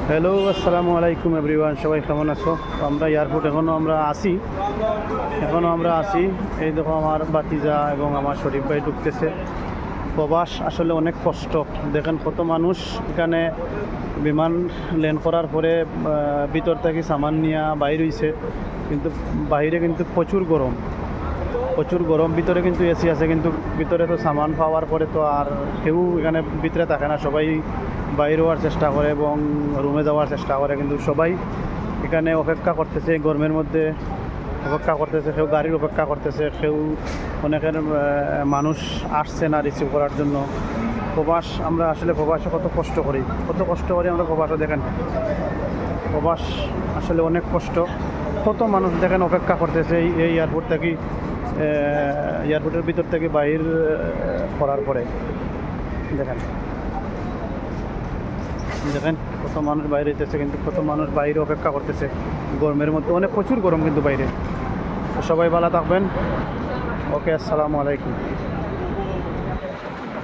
Hello, আসসালামু আলাইকুম everyone. সবাই কেমন আছো? তো আমরা এয়ারপোর্ট এখনও আমরা আছি। এই দেখো আমার বাতিজা এবং আমার শরীফ ভাই ঢুকতেছে। প্রবাস আসলে অনেক কষ্ট। দেখেন কত মানুষ এখানে বিমান ল্যান্ড করার পরে ভিতর থেকে সামান নিয়ে বাইর হইছে, কিন্তু বাইরে কিন্তু প্রচুর গরম। ভিতরে কিন্তু এসি আছে, কিন্তু ভিতরে তো সামান পাওয়ার পরে তো আর কেউ এখানে ভিতরে থাকে না। সবাই বাইরে হওয়ার চেষ্টা করে এবং রুমে যাওয়ার চেষ্টা করে, কিন্তু সবাই এখানে অপেক্ষা করতেছে। গরমের মধ্যে অপেক্ষা করতেছে, কেউ গাড়ির অপেক্ষা করতেছে, কেউ অনেকের মানুষ আসছে না রিসিভ করার জন্য। আমরা আসলে প্রবাসে কত কষ্ট করি আমরা প্রবাসে। দেখেন প্রবাস আসলে অনেক কষ্ট। কত মানুষ দেখেন অপেক্ষা করতেছে এই এয়ারপোর্ট থেকে, এয়ারপোর্টের ভিতর থেকে বাইর করার পরে। দেখেন দেখেন কত মানুষ বাইরে যেতেছে, কিন্তু কত মানুষ বাইরে অপেক্ষা করতেছে গরমের মধ্যে। প্রচুর গরম কিন্তু বাইরে। তো সবাই ভালো থাকবেন। ওকে, আসসালামু আলাইকুম।